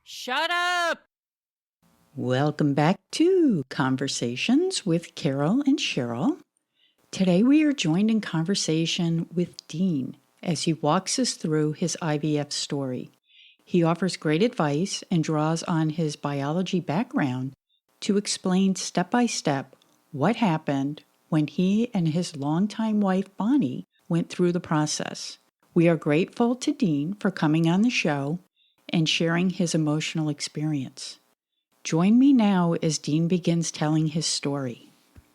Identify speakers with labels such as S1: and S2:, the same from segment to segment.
S1: Shut up!
S2: Welcome back to Conversations with Carol and Cheryl. Today we are joined in conversation with Dean as he walks us through his IVF story. He offers great advice and draws on his biology background to explain step by step what happened when he and his longtime wife Bonnie went through the process. We are grateful to Dean for coming on the show and sharing his emotional experience. Join me now as Dean begins telling his story.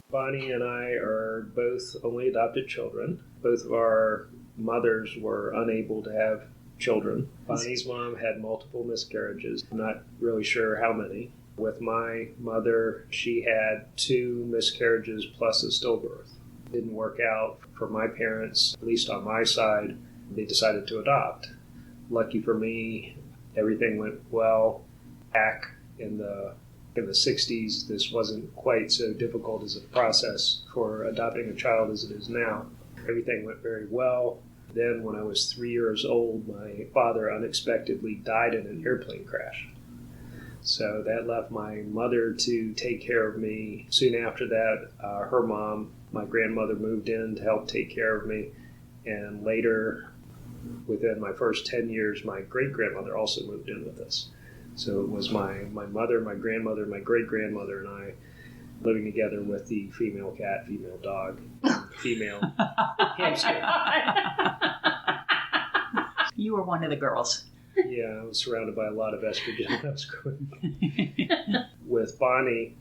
S3: Bonnie and I are both only adopted children. Both of our mothers were unable to have children. Bonnie's mom had multiple miscarriages. I'm not really sure how many. With my mother, she had 2 miscarriages plus a stillbirth. It didn't work out for my parents, at least on my side. They decided to adopt. Lucky for me, everything went well. Back in the 60s, this wasn't quite so difficult as a process for adopting a child as it is now. Everything went very well. Then when I was 3 years old, my father unexpectedly died in an airplane crash. So that left my mother to take care of me. Soon after that, her mom, my grandmother, moved in to help take care of me. And later, within my first 10 years, my great-grandmother also moved in with us. So it was my mother, my grandmother, my great-grandmother, and I living together with the female cat, female dog, female hamster.
S2: You were one of the girls.
S3: Yeah, I was surrounded by a lot of estrogen when I was growing up. With Bonnie,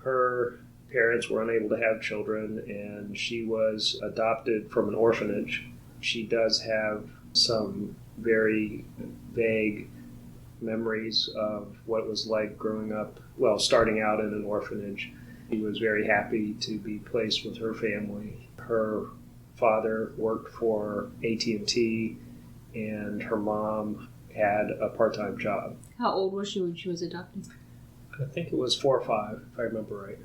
S3: her parents were unable to have children, and she was adopted from an orphanage. She does have some very vague memories of what it was like growing up, starting out in an orphanage. She was very happy to be placed with her family. Her father worked for AT&T, and her mom had a part-time job.
S4: How old was she when she was adopted?
S3: I think it was 4 or 5, if I remember right.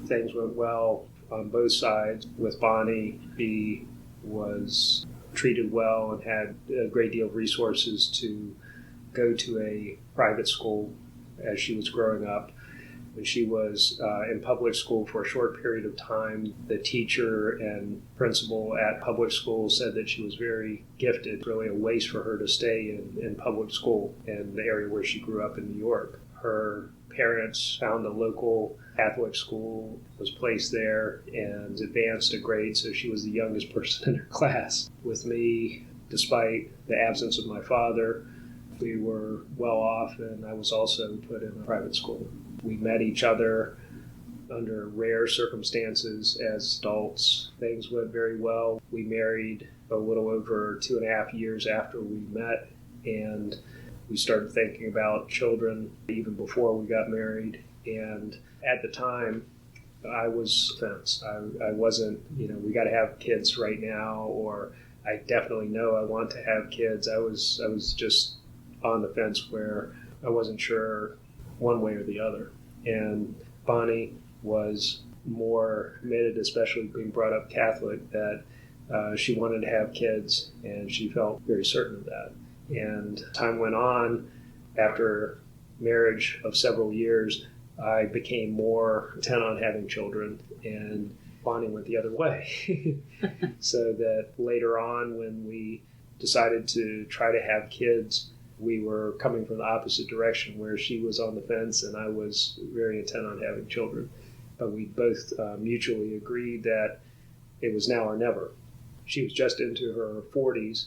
S3: Things went well on both sides. With Bonnie, she was treated well and had a great deal of resources to go to a private school as she was growing up. When she was in public school for a short period of time, the teacher and principal at public school said that she was very gifted. It's really a waste for her to stay in public school in the area where she grew up in New York. Her parents found a local Catholic school, was placed there, and advanced a grade, so she was the youngest person in her class. With me, despite the absence of my father, we were well off, and I was also put in a private school. We met each other under rare circumstances as adults. Things went very well. We married a little over 2.5 years after we met, and we started thinking about children even before we got married. And at the time, I was fence. I wasn't, we got to have kids right now, or I definitely know I want to have kids. I was just on the fence where I wasn't sure one way or the other. And Bonnie was more committed, especially being brought up Catholic, that she wanted to have kids, and she felt very certain of that. And time went on. After marriage of several years, I became more intent on having children, and Bonnie went the other way. So that later on, when we decided to try to have kids, we were coming from the opposite direction, where she was on the fence and I was very intent on having children. But we both mutually agreed that it was now or never. She was just into her 40s,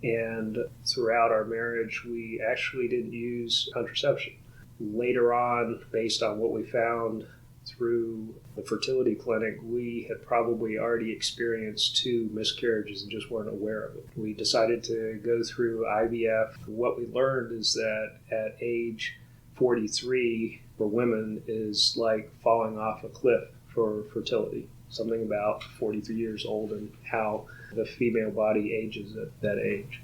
S3: and throughout our marriage, we actually didn't use contraception. Later on, based on what we found through the fertility clinic, we had probably already experienced 2 miscarriages and just weren't aware of it. We decided to go through IVF. What we learned is that at age 43 for women is like falling off a cliff for fertility. Something about 43 years old and how the female body ages at that age.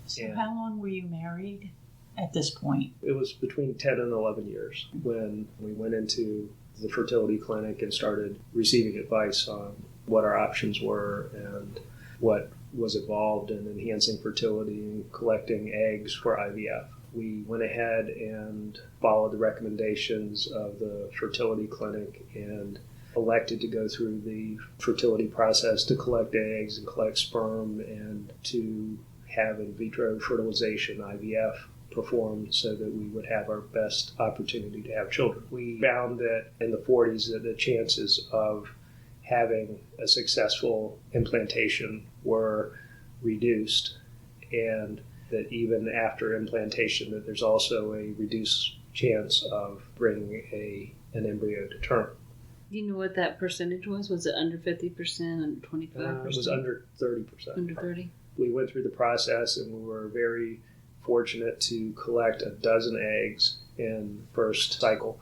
S2: So how long were you married at this point?
S3: It was between 10 and 11 years when we went into the fertility clinic and started receiving advice on what our options were and what was involved in enhancing fertility and collecting eggs for IVF. We went ahead and followed the recommendations of the fertility clinic and elected to go through the fertility process to collect eggs and collect sperm and to have in vitro fertilization, IVF, performed so that we would have our best opportunity to have children. We found that in the 40s that the chances of having a successful implantation were reduced, and that even after implantation that there's also a reduced chance of bringing an embryo to term.
S4: Do you know what that percentage was? Was it under 50%, under 25%?
S3: It was under 30%.
S4: Under 30?
S3: We went through the process and we were very fortunate to collect a dozen eggs in the first cycle.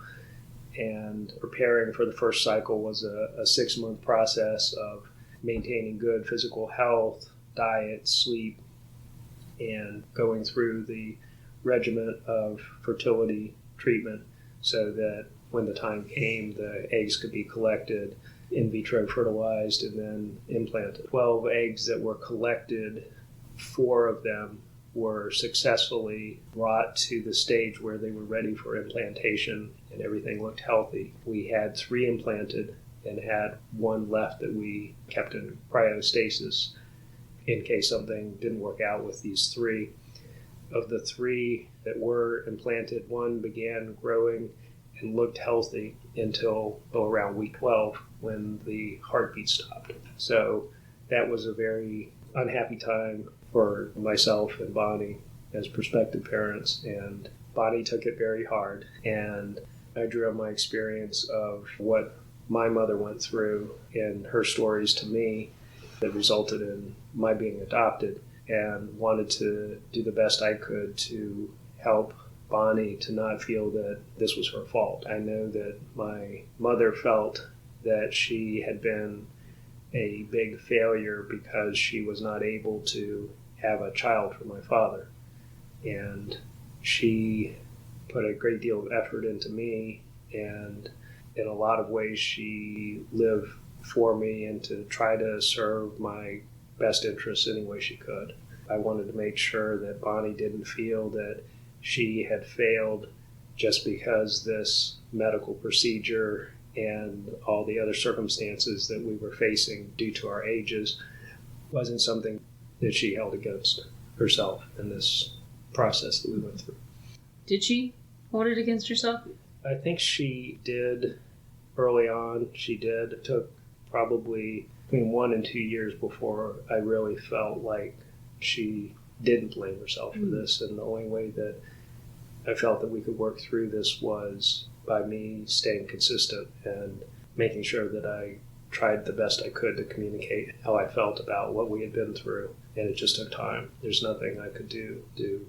S3: And preparing for the first cycle was a 6-month process of maintaining good physical health, diet, sleep, and going through the regimen of fertility treatment so that when the time came, the eggs could be collected, in vitro fertilized, and then implanted. 12 eggs that were collected, 4 of them were successfully brought to the stage where they were ready for implantation and everything looked healthy. We had 3 implanted and had 1 left that we kept in cryostasis in case something didn't work out with these 3. Of the 3 that were implanted, 1 began growing and looked healthy until around week 12 when the heartbeat stopped. So that was a very unhappy time for myself and Bonnie as prospective parents, and Bonnie took it very hard, and I drew on my experience of what my mother went through and her stories to me that resulted in my being adopted, and wanted to do the best I could to help Bonnie to not feel that this was her fault. I know that my mother felt that she had been a big failure because she was not able to have a child for my father. And she put a great deal of effort into me, and in a lot of ways she lived for me and to try to serve my best interests any way she could. I wanted to make sure that Bonnie didn't feel that she had failed just because this medical procedure and all the other circumstances that we were facing due to our ages wasn't something that she held against herself in this process that we went through.
S4: Did she hold it against herself?
S3: I think she did early on. She did. It took probably between 1 and 2 years before I really felt like she didn't blame herself for this, and the only way that I felt that we could work through this was by me staying consistent and making sure that I tried the best I could to communicate how I felt about what we had been through, and it just took time. There's nothing I could do to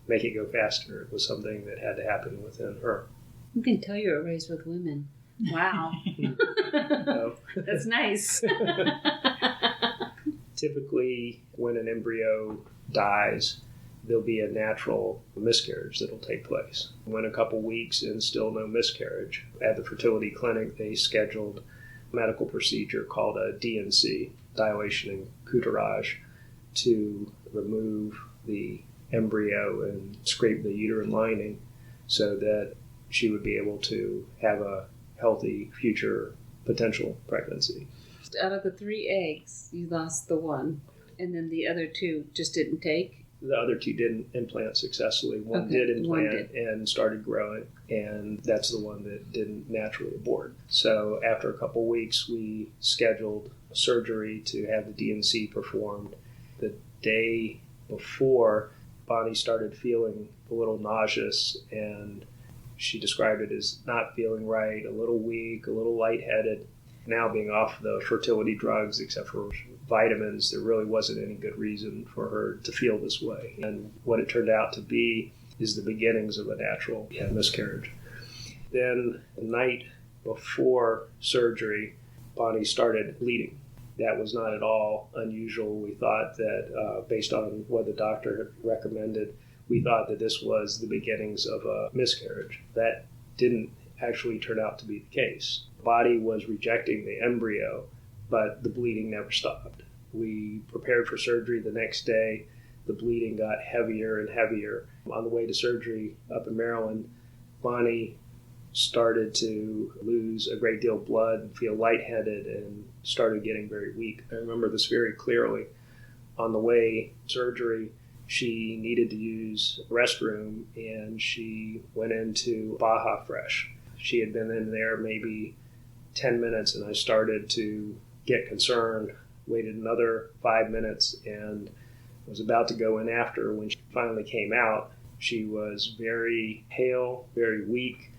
S3: make it go faster. It was something that had to happen within her.
S4: You can tell you were raised with women. Wow.
S3: So,
S4: That's nice.
S3: typically, when an embryo dies, there'll be a natural miscarriage that'll take place. When a couple weeks and still no miscarriage, at the fertility clinic, they scheduled a medical procedure called a DNC, dilation and curettage, to remove the embryo and scrape the uterine lining so that she would be able to have a healthy future potential pregnancy.
S4: Out of the 3 eggs, you lost the 1, and then the other 2 just didn't take?
S3: The other 2 didn't implant successfully. One did implant and started growing, and that's the one that didn't naturally abort. So after a couple weeks, we scheduled surgery to have the DNC performed. The day before, Bonnie started feeling a little nauseous, and she described it as not feeling right, a little weak, a little lightheaded. Now being off the fertility drugs, except for vitamins, there really wasn't any good reason for her to feel this way. And what it turned out to be is the beginnings of a natural miscarriage. Then the night before surgery, Bonnie started bleeding. That was not at all unusual. We thought that based on what the doctor had recommended, we thought that this was the beginnings of a miscarriage. That didn't actually turn out to be the case. The body was rejecting the embryo, but the bleeding never stopped. We prepared for surgery the next day. The bleeding got heavier and heavier. On the way to surgery up in Maryland, Bonnie started to lose a great deal of blood and feel lightheaded and started getting very weak. I remember this very clearly. On the way to surgery, she needed to use the restroom, and she went into Baja Fresh. She had been in there maybe 10 minutes, and I started to get concerned, waited another 5 minutes, and was about to go in after. When she finally came out, she was very pale, very weak,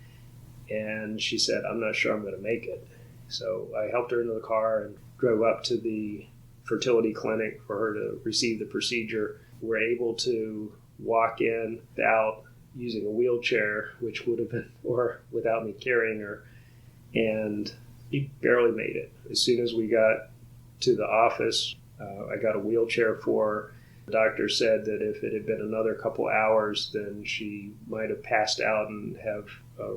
S3: and she said, "I'm not sure I'm going to make it." So I helped her into the car and drove up to the fertility clinic for her to receive the procedure. We're able to walk in without using a wheelchair, which would have been, or without me carrying her, and she barely made it. As soon as we got to the office, I got a wheelchair for her. The doctor said that if it had been another couple hours, then she might have passed out and have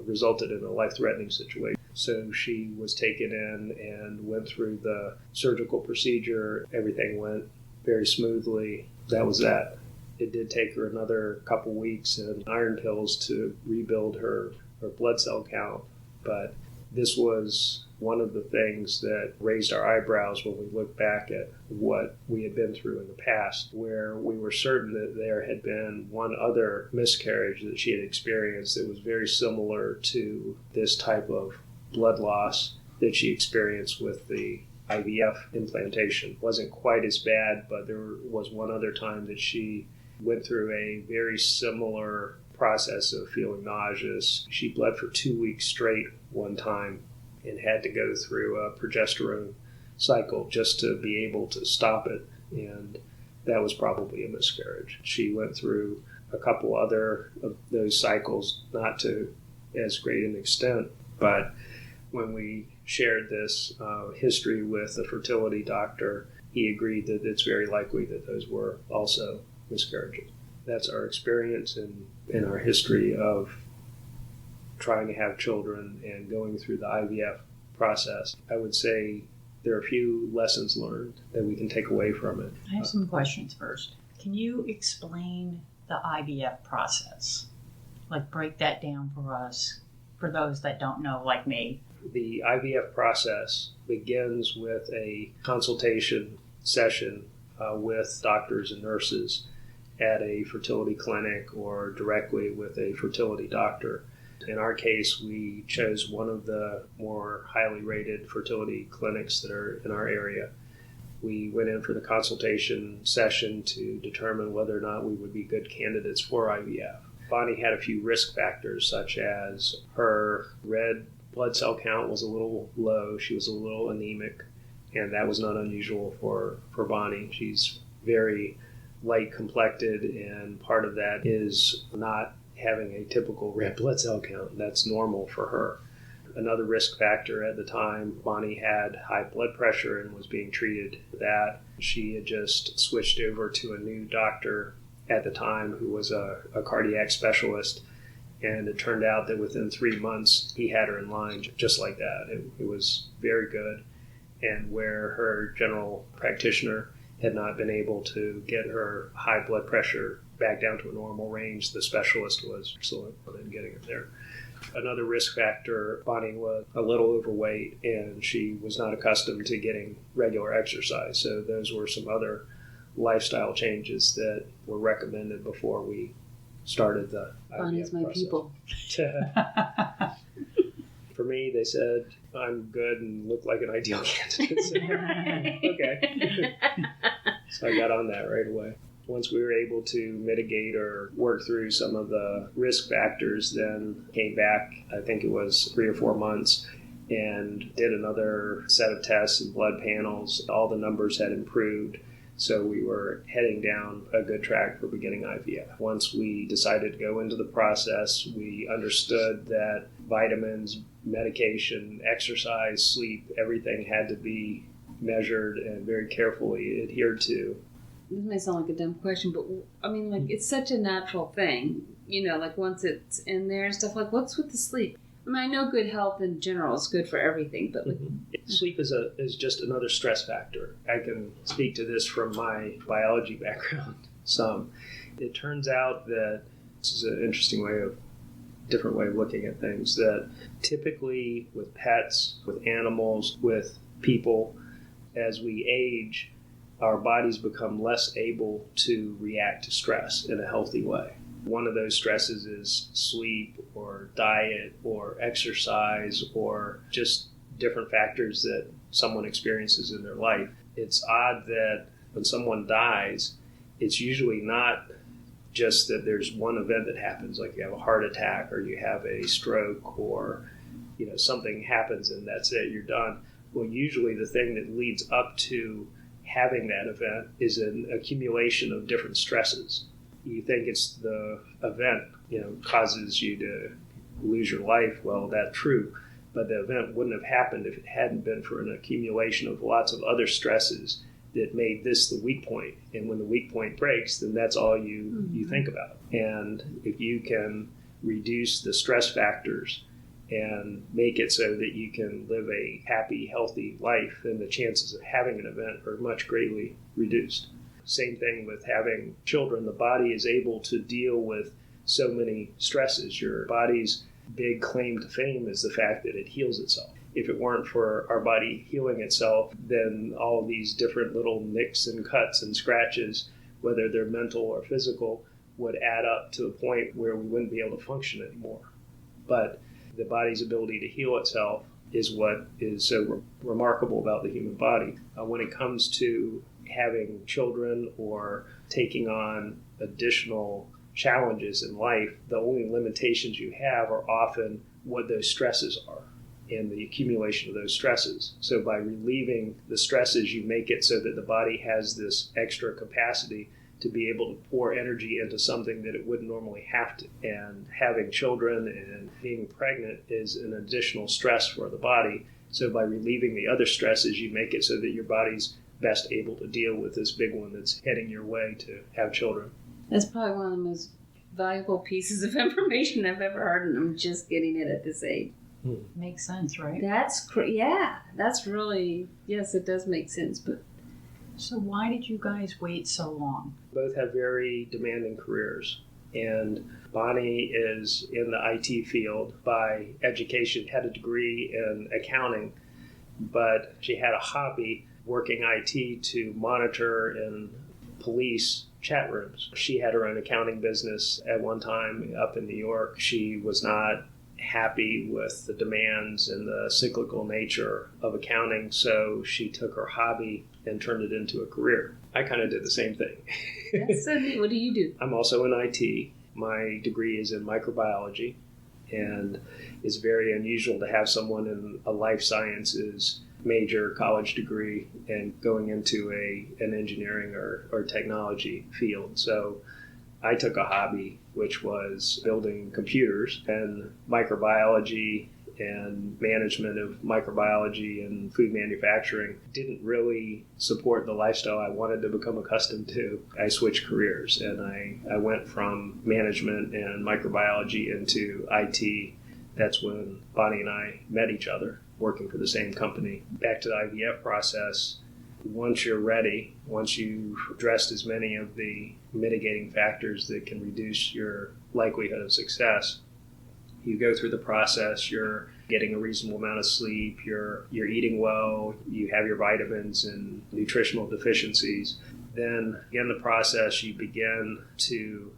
S3: resulted in a life-threatening situation. So she was taken in and went through the surgical procedure. Everything went very smoothly. That was that. It did take her another couple weeks and iron pills to rebuild her blood cell count. But this was one of the things that raised our eyebrows when we looked back at what we had been through in the past, where we were certain that there had been one other miscarriage that she had experienced that was very similar to this type of blood loss that she experienced with the IVF implantation. It wasn't quite as bad, but there was one other time that she went through a very similar process of feeling nauseous. She bled for 2 weeks straight one time and had to go through a progesterone cycle just to be able to stop it, and that was probably a miscarriage. She went through a couple other of those cycles, not to as great an extent, but when we shared this history with the fertility doctor, he agreed that it's very likely that those were also miscarriages. That's our experience in our history of trying to have children and going through the IVF process. I would say there are a few lessons learned that we can take away from it.
S2: I have some questions first. Can you explain the IVF process? Like, break that down for us, for those that don't know, like me.
S3: The IVF process begins with a consultation session with doctors and nurses at a fertility clinic or directly with a fertility doctor. In our case, we chose one of the more highly rated fertility clinics that are in our area. We went in for the consultation session to determine whether or not we would be good candidates for IVF. Bonnie had a few risk factors, such as her red blood cell count was a little low. She was a little anemic, and that was not unusual for Bonnie. She's very light complected, and part of that is not having a typical red blood cell count. That's normal for her. Another risk factor at the time, Bonnie had high blood pressure and was being treated for that. She had just switched over to a new doctor at the time who was a cardiac specialist, and it turned out that within 3 months he had her in line just like that. It was very good, and where her general practitioner had not been able to get her high blood pressure back down to a normal range, the specialist was excellent in getting her there. Another risk factor, Bonnie was a little overweight, and she was not accustomed to getting regular exercise. So those were some other lifestyle changes that were recommended before we started the
S4: Bonnie's
S3: IVF
S4: my
S3: process.
S4: people.
S3: For me, they said I'm good and look like an ideal candidate. So, okay. So I got on that right away. Once we were able to mitigate or work through some of the risk factors, then came back, I think it was 3 or 4 months, and did another set of tests and blood panels. All the numbers had improved, so we were heading down a good track for beginning IVF. Once we decided to go into the process, we understood that vitamins, medication, exercise, sleep, everything had to be measured and very carefully adhered to.
S4: This may sound like a dumb question, but I mean, like, it's such a natural thing, you know, like once it's in there and stuff, like, what's with the sleep? I mean, I know good health in general is good for everything, but
S3: Sleep is just another stress factor. I can speak to this from my biology background some. It turns out that this is an interesting different way of looking at things, that typically with pets, with animals, with people, as we age, our bodies become less able to react to stress in a healthy way. One of those stresses is sleep or diet or exercise or just different factors that someone experiences in their life. It's odd that when someone dies, it's usually not just that there's one event that happens, like you have a heart attack or you have a stroke or something happens and that's it, you're done. Well, usually the thing that leads up to having that event is an accumulation of different stresses. You think it's the event, causes you to lose your life. Well, that's true. But the event wouldn't have happened if it hadn't been for an accumulation of lots of other stresses that made this the weak point. And when the weak point breaks, then that's all you think about. And if you can reduce the stress factors and make it so that you can live a happy, healthy life, then the chances of having an event are much greatly reduced. Same thing with having children. The body is able to deal with so many stresses. Your body's big claim to fame is the fact that it heals itself. If it weren't for our body healing itself, then all these different little nicks and cuts and scratches, whether they're mental or physical, would add up to the point where we wouldn't be able to function anymore. But the body's ability to heal itself is what is so remarkable about the human body. When it comes to having children or taking on additional challenges in life, the only limitations you have are often what those stresses are and the accumulation of those stresses. So by relieving the stresses, you make it so that the body has this extra capacity to be able to pour energy into something that it wouldn't normally have to. And having children and being pregnant is an additional stress for the body. So by relieving the other stresses, you make it so that your body's best able to deal with this big one that's heading your way to have children.
S4: That's probably one of the most valuable pieces of information I've ever heard, and I'm just getting it at this age.
S2: Makes sense, right?
S4: That's really, yes, it does make sense. But
S2: so why did you guys wait so long?
S3: Both have very demanding careers. And Bonnie is in the IT field by education, had a degree in accounting, but she had a hobby working IT to monitor and police chat rooms. She had her own accounting business at one time up in New York. She was not happy with the demands and the cyclical nature of accounting, so she took her hobby and turned it into a career. I kind of did the same thing.
S4: that's so neat. What do you do?
S3: I'm also in IT. My degree is in microbiology, and it's very unusual to have someone in a life sciences major college degree and going into an engineering or technology field. So I took a hobby, which was building computers, and microbiology and management of microbiology and food manufacturing didn't really support the lifestyle I wanted to become accustomed to. I switched careers, and I went from management and microbiology into IT. That's when Bonnie and I met each other, working for the same company. Back to the IVF process, once you're ready, once you've addressed as many of the mitigating factors that can reduce your likelihood of success, you go through the process, you're getting a reasonable amount of sleep, you're eating well, you have your vitamins and nutritional deficiencies. Then in the process, you begin to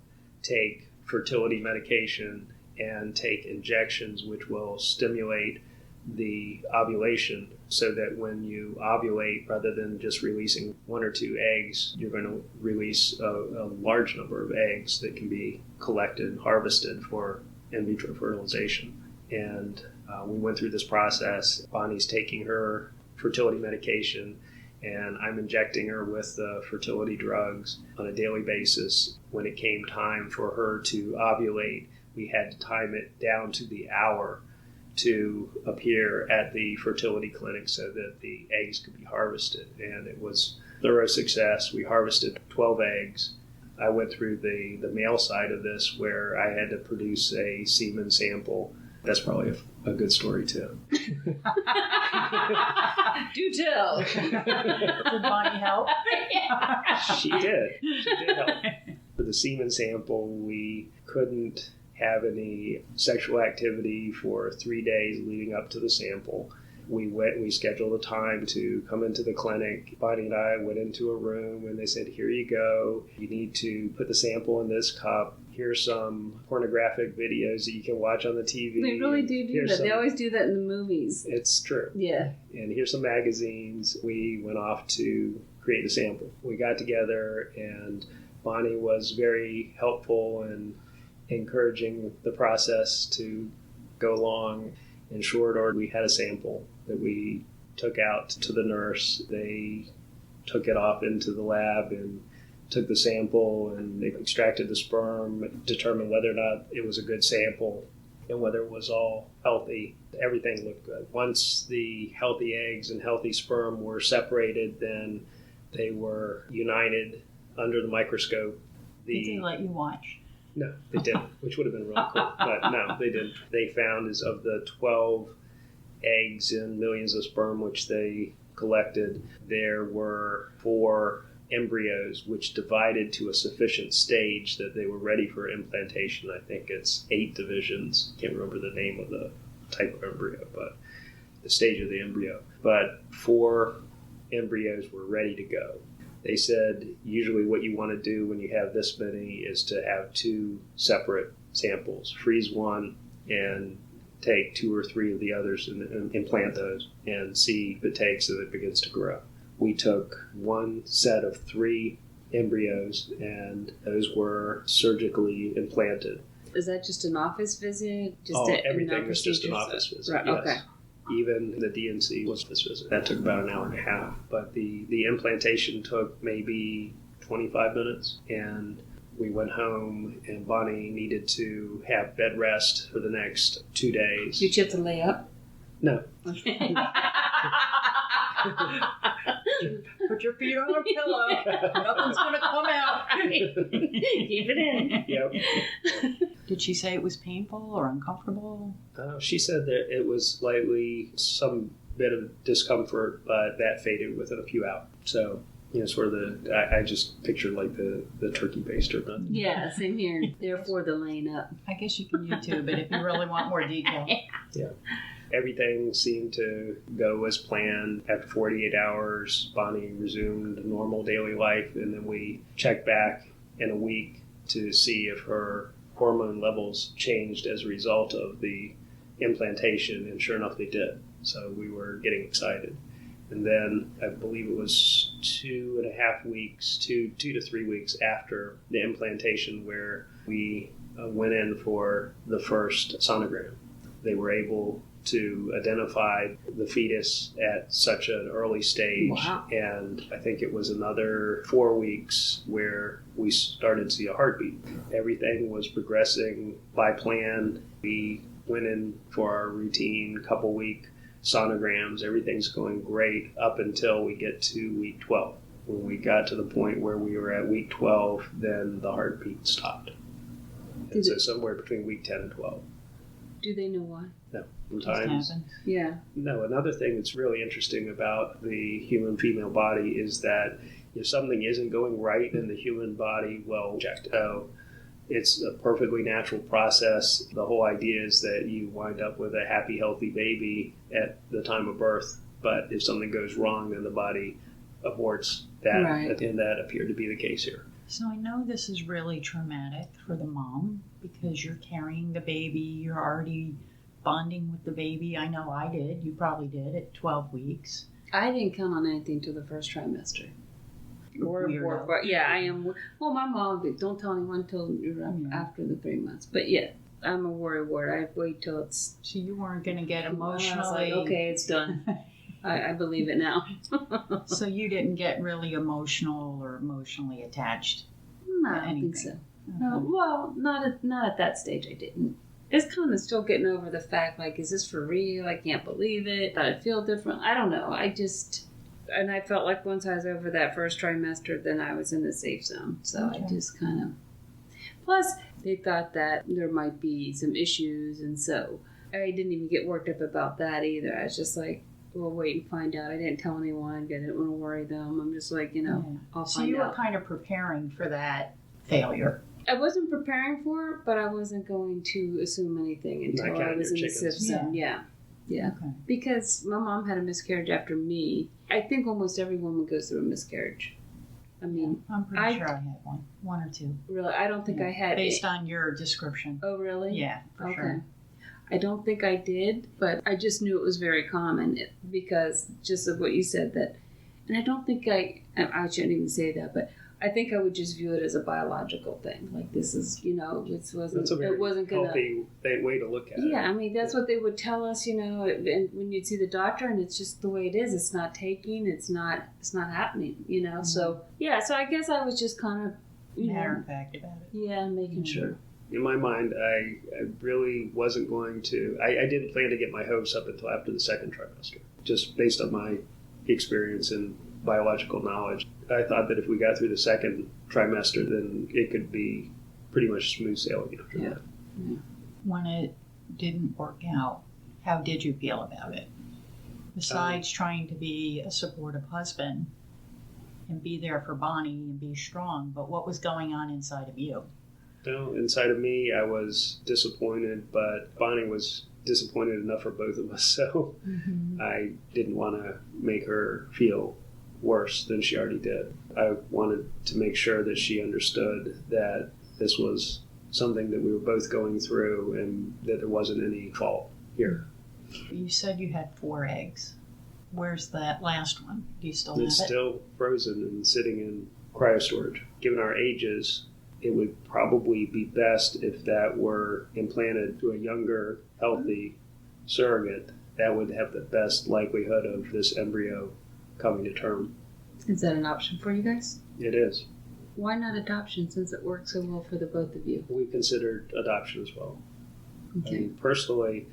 S3: take fertility medication and take injections which will stimulate the ovulation, so that when you ovulate, rather than just releasing one or two eggs, you're going to release a large number of eggs that can be collected and harvested for in vitro fertilization. And we went through this process. Bonnie's taking her fertility medication, and I'm injecting her with the fertility drugs on a daily basis. When it came time for her to ovulate, we had to time it down to the hour to appear at the fertility clinic so that the eggs could be harvested. And it was a thorough success. We harvested 12 eggs. I went through the male side of this, where I had to produce a semen sample. That's probably a good story too.
S4: Do tell.
S2: Did Bonnie help?
S3: She did. She did help. For the semen sample, we couldn't have any sexual activity for 3 days leading up to the sample. We scheduled a time to come into the clinic. Bonnie and I went into a room and they said, here you go. You need to put the sample in this cup. Here's some pornographic videos that you can watch on the TV.
S4: They really do that. They always do that in the movies.
S3: It's true.
S4: Yeah.
S3: And here's some magazines. We went off to create the sample. We got together and Bonnie was very helpful in encouraging the process to go along. In short order, we had a sample that we took out to the nurse. They took it off into the lab and took the sample, and they extracted the sperm, determined whether or not it was a good sample and whether it was all healthy. Everything looked good. Once the healthy eggs and healthy sperm were separated, then they were united under the microscope.
S2: Did they let you watch?
S3: No, they didn't, which would have been really cool. But no, they didn't. They found is of the 12 eggs and millions of sperm which they collected, there were 4 embryos which divided to a sufficient stage that they were ready for implantation. I think it's 8 divisions. Can't remember the name of the type of embryo, but the stage of the embryo. But 4 embryos were ready to go. They said usually what you want to do when you have this many is to have 2 separate samples. Freeze one and take 2 or 3 of the others and implant those and see if it takes and it begins to grow. We took one set of 3 embryos and those were surgically implanted.
S4: Is that just an office visit?
S3: Everything was just an office visit.
S4: Right,
S3: yes.
S4: okay.
S3: Even the DNC was this visit. That took about an hour and a half. But the implantation took maybe 25 minutes. And we went home, and Bonnie needed to have bed rest for the next 2 days.
S4: Did you have to lay up?
S3: No.
S4: Okay.
S2: Put your feet on a pillow. Nothing's going to come out.
S4: Keep it in.
S3: Yep.
S2: Did she say it was painful or uncomfortable?
S3: She said that it was slightly some bit of discomfort, but that faded within a few hours. So, sort of I just pictured like the turkey baster. But
S4: Yeah, same here. Therefore, the laying up.
S2: I guess you can YouTube it if you really want more detail.
S3: Yeah. Everything seemed to go as planned. After 48 hours, Bonnie resumed normal daily life, and then we checked back in a week to see if her hormone levels changed as a result of the implantation, and sure enough, they did. So we were getting excited. And then I believe it was 2.5 weeks, 2 to 3 weeks after the implantation where we went in for the first sonogram. They were able to identify the fetus at such an early stage.
S4: Wow.
S3: And I think it was another 4 weeks where we started to see a heartbeat. Everything was progressing by plan. We went in for our routine couple-week sonograms. Everything's going great up until we get to week 12. When we got to the point where we were at week 12, then the heartbeat stopped. And so somewhere between week 10 and 12.
S4: Do they know why?
S3: No. Sometimes.
S4: Yeah.
S3: No, another thing that's really interesting about the human female body is that if something isn't going right in the human body, well, checked. So it's a perfectly natural process. The whole idea is that you wind up with a happy, healthy baby at the time of birth. But if something goes wrong, then the body aborts that.
S4: Right.
S3: And that appeared to be the case here.
S2: So I know this is really traumatic for the mom because you're carrying the baby, you're already bonding with the baby. I know I did. You probably did at 12 weeks.
S4: I didn't count on anything till the first trimester. Yeah, I am. Well, my mom, don't tell anyone till you're after the 3 months. But yeah, I'm a worry ward. I wait till it's...
S2: So you weren't going to get emotionally...
S4: I was like, okay, it's done. I believe it now.
S2: So you didn't get really emotional or emotionally attached?
S4: No, I don't think so.
S2: Okay.
S4: No, well, not at that stage. I didn't. It's kind of still getting over the fact, like, is this for real? I can't believe it. Thought I'd feel different. I don't know. And I felt like once I was over that first trimester, then I was in the safe zone. So
S2: Okay.
S4: I just kind of. Plus, they thought that there might be some issues, and so I didn't even get worked up about that either. I was just like, we'll wait and find out. I didn't tell anyone. I didn't want to worry them. I'm just like, I'll
S2: So
S4: find
S2: you were
S4: out.
S2: kind of preparing for that failure.
S4: I wasn't preparing for it, but I wasn't going to assume anything until I was in the system. Yeah.
S2: Okay.
S4: Because my mom had a miscarriage after me. I think almost every woman goes through a miscarriage. I mean,
S2: I'm pretty sure I had one or two.
S4: really, I don't think I had.
S2: Based on your description.
S4: Oh, really?
S2: Yeah, for sure.
S4: I don't think I did, but I just knew it was very common because just of what you said that, and I don't think I shouldn't even say that, but I think I would just view it as a biological thing. Like this is, it wasn't gonna.
S3: Healthy way to look at it.
S4: Yeah, I mean that's what they would tell us, and when you'd see the doctor, and it's just the way it is. It's not taking. It's not happening.
S2: Mm-hmm.
S4: So yeah. So I guess I was just kind of
S2: matter of fact about it.
S4: Yeah, making sure.
S3: In my mind, I really wasn't going to. I didn't plan to get my hopes up until after the second trimester, just based on my experience and biological knowledge. I thought that if we got through the second trimester, then it could be pretty much smooth sailing after that.
S4: Yeah.
S2: When it didn't work out, how did you feel about it? Besides trying to be a supportive husband and be there for Bonnie and be strong, but what was going on inside of you?
S3: No, inside of me, I was disappointed, but Bonnie was disappointed enough for both of us, so I didn't want to make her feel worse than she already did. I wanted to make sure that she understood that this was something that we were both going through and that there wasn't any fault here.
S2: You said you had 4 eggs. Where's that last one? Do you still have it?
S3: It's still frozen and sitting in cryo storage. Given our ages, it would probably be best if that were implanted to a younger, healthy surrogate. That would have the best likelihood of this embryo coming to term.
S4: Is that an option for you guys?
S3: It is.
S4: Why not adoption since it works so well for the both of you?
S3: We considered adoption as well.
S4: Okay.
S3: I mean, personally,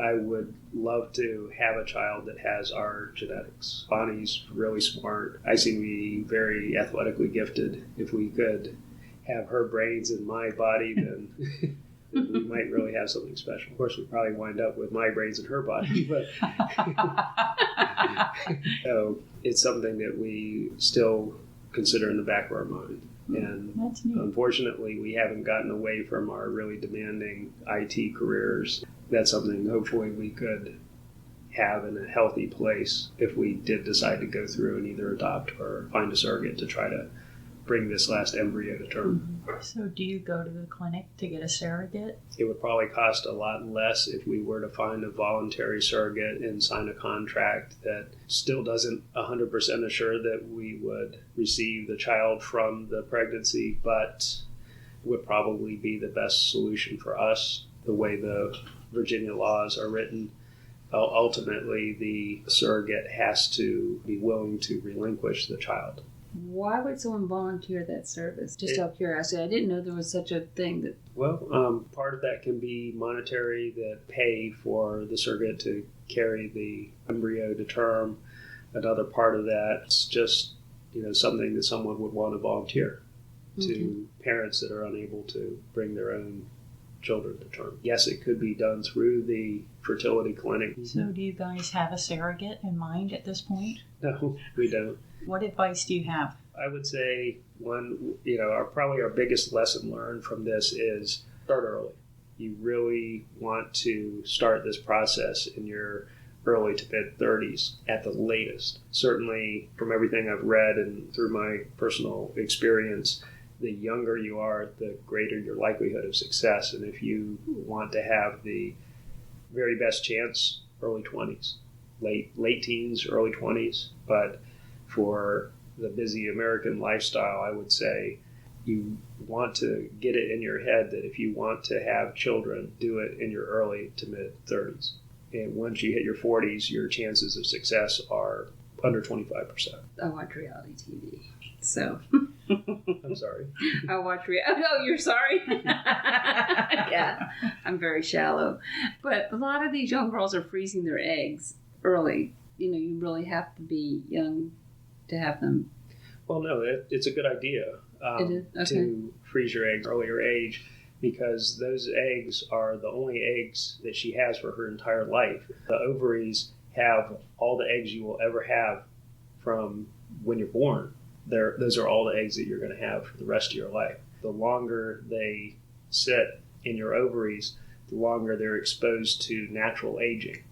S3: I would love to have a child that has our genetics. Bonnie's really smart. I seem to be very athletically gifted. If we could have her brains in my body, then we might really have something special. Of course, we'd probably wind up with my brains in her body, but so it's something that we still consider in the back of our mind. And
S2: That's neat.
S3: Unfortunately, we haven't gotten away from our really demanding IT careers. That's something hopefully we could have in a healthy place if we did decide to go through and either adopt or find a surrogate to try to bring this last embryo to term.
S2: So do you go to the clinic to get a surrogate?
S3: It would probably cost a lot less if we were to find a voluntary surrogate and sign a contract that still doesn't 100% assure that we would receive the child from the pregnancy, but would probably be the best solution for us. The way the Virginia laws are written, ultimately the surrogate has to be willing to relinquish the child.
S4: Why would someone volunteer that service? Just out of curiosity, I didn't know there was such a thing.
S3: Part of that can be monetary, that pay for the surrogate to carry the embryo to term. Another part of that's just something that someone would want to volunteer to parents that are unable to bring their own children to term. Yes, it could be done through the fertility clinic.
S2: So do you guys have a surrogate in mind at this point?
S3: No, we don't.
S2: What advice do you have?
S3: I would say probably our biggest lesson learned from this is start early. You really want to start this process in your early to mid 30s at the latest. Certainly from everything I've read and through my personal experience, the younger you are, the greater your likelihood of success. And if you want to have the very best chance, early 20s, late teens, early 20s. But for the busy American lifestyle, I would say you want to get it in your head that if you want to have children, do it in your early to mid 30s. And once you hit your 40s, your chances of success are under 25%.
S4: I watch reality TV, so.
S3: I'm sorry.
S4: I watch reality. Oh, you're sorry? Yeah, I'm very shallow. But a lot of these young girls are freezing their eggs early. You really have to be young to have them.
S3: Well, no, it's a good idea
S4: It is? Okay.
S3: to freeze your eggs earlier age. because those eggs are the only eggs that she has for her entire life. The ovaries have all the eggs you will ever have from when you're born. Those are all the eggs that you're going to have for the rest of your life. The longer they sit in your ovaries, the longer they're exposed to natural aging,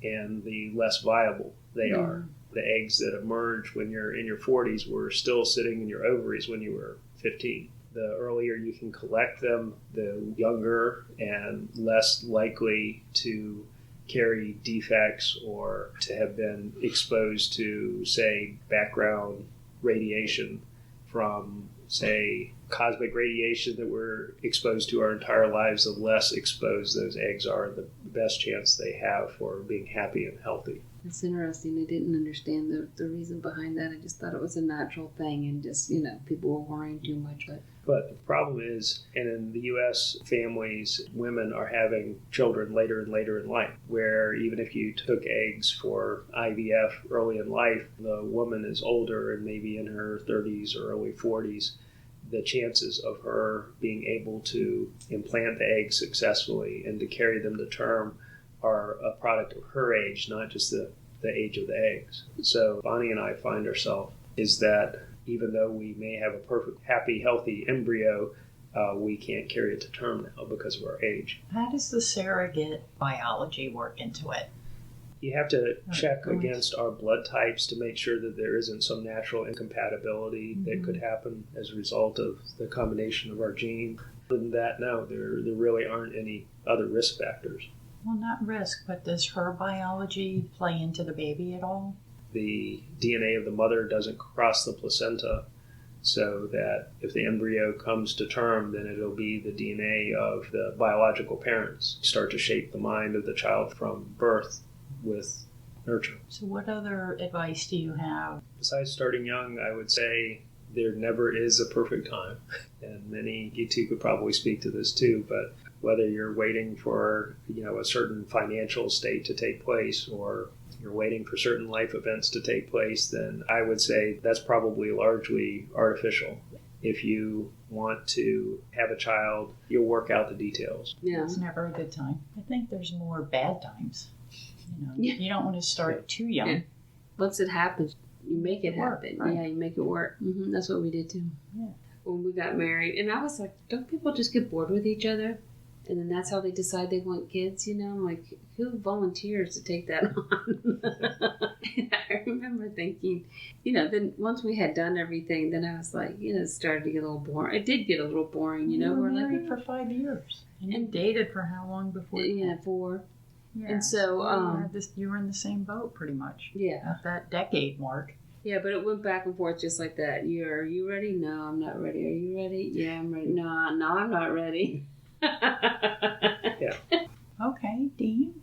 S3: and the less viable they are. The eggs that emerge when you're in your 40s were still sitting in your ovaries when you were 15. The earlier you can collect them, the younger and less likely to carry defects or to have been exposed to, say, background radiation from, say, cosmic radiation that we're exposed to our entire lives. The less exposed those eggs are, the best chance they have for being happy and healthy.
S4: It's interesting. I didn't understand the reason behind that. I just thought it was a natural thing and just, people were worrying too much.
S3: But the problem is, and in the U.S., families, women are having children later and later in life, where even if you took eggs for IVF early in life, the woman is older and maybe in her 30s or early 40s, the chances of her being able to implant the eggs successfully and to carry them to term are a product of her age, not just the age of the eggs. So Bonnie and I find ourselves is that even though we may have a perfect, happy, healthy embryo, we can't carry it to term now because of our age.
S2: How does the surrogate biology work into it?
S3: You have to check against our blood types to make sure that there isn't some natural incompatibility that could happen as a result of the combination of our gene. Other than that, no, there really aren't any other risk factors.
S2: Well, not risk, but does her biology play into the baby at all?
S3: The DNA of the mother doesn't cross the placenta, so that if the embryo comes to term, then it'll be the DNA of the biological parents. Start to shape the mind of the child from birth with nurture.
S2: So what other advice do you have?
S3: Besides starting young, I would say there never is a perfect time. And you two could probably speak to this too, but whether you're waiting for a certain financial state to take place or you're waiting for certain life events to take place, then I would say that's probably largely artificial. If you want to have a child, you'll work out the details.
S4: Yeah.
S2: It's never a good time. I think there's more bad times. You don't want to start too young.
S4: Yeah. Once it happens, you make it happen.
S2: Right.
S4: Yeah, you make it work. That's what we did too.
S2: Yeah.
S4: When we got married. And I was like, don't people just get bored with each other? And then that's how they decide they want kids, I'm like, who volunteers to take that on? And I remember thinking, then once we had done everything, then I was like, it started to get a little boring. It did get a little boring,
S2: You were
S4: We're
S2: married
S4: like,
S2: for 5 years. And you dated for how long before?
S4: Yeah, 4.
S2: Yeah.
S4: And so,
S2: you were in the same boat pretty much.
S4: Yeah.
S2: At that decade mark.
S4: Yeah, but it went back and forth just like that. Are you ready? No, I'm not ready. Are you ready? Yeah, I'm ready. No, I'm not ready.
S3: Yeah.
S2: Okay, Dean,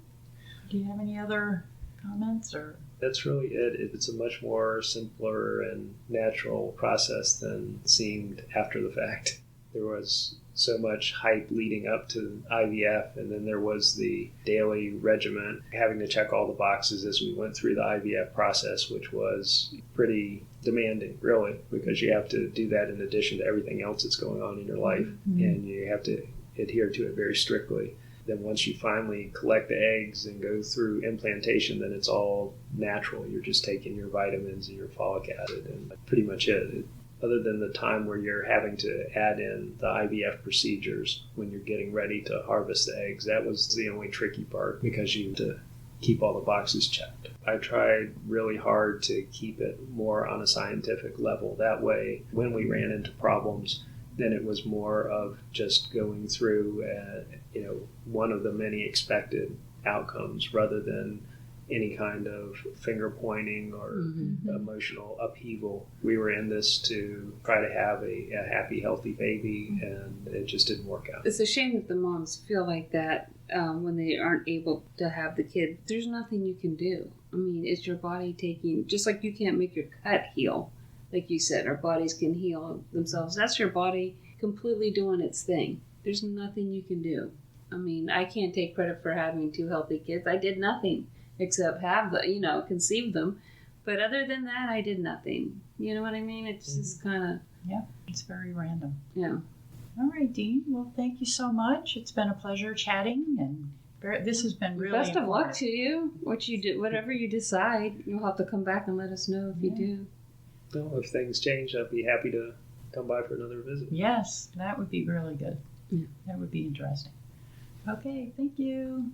S2: do you have any other comments or?
S3: That's really it. It's a much more simpler and natural process than seemed after the fact. There was so much hype leading up to IVF, and then there was the daily regimen, having to check all the boxes as we went through the IVF process, which was pretty demanding, really, because you have to do that in addition to everything else that's going on in your life, and you have to adhere to it very strictly. Then once you finally collect the eggs and go through implantation, then it's all natural. You're just taking your vitamins and your folic acid, and pretty much it. Other than the time where you're having to add in the IVF procedures when you're getting ready to harvest the eggs, that was the only tricky part because you have to keep all the boxes checked. I tried really hard to keep it more on a scientific level. That way, when we ran into problems, then it was more of just going through, one of the many expected outcomes rather than any kind of finger pointing or emotional upheaval. We were in this to try to have a happy, healthy baby, and it just didn't work out.
S4: It's a shame that the moms feel like that when they aren't able to have the kid. There's nothing you can do. I mean, it's your body taking, just like you can't make your cut heal. Like you said, our bodies can heal themselves. That's your body completely doing its thing. There's nothing you can do. I mean, I can't take credit for having 2 healthy kids. I did nothing except conceive them. But other than that, I did nothing. You know what I mean? It's just kind of...
S2: Yeah, it's very random.
S4: Yeah.
S2: All right, Dean. Well, thank you so much. It's been a pleasure chatting, and this has been really
S4: Best of luck
S2: informative.
S4: to you. What you do, whatever you decide, you'll have to come back and let us know if you do.
S3: Well, if things change, I'd be happy to come by for another visit.
S2: Yes, that would be really good.
S4: Yeah.
S2: That would be interesting. Okay, thank you.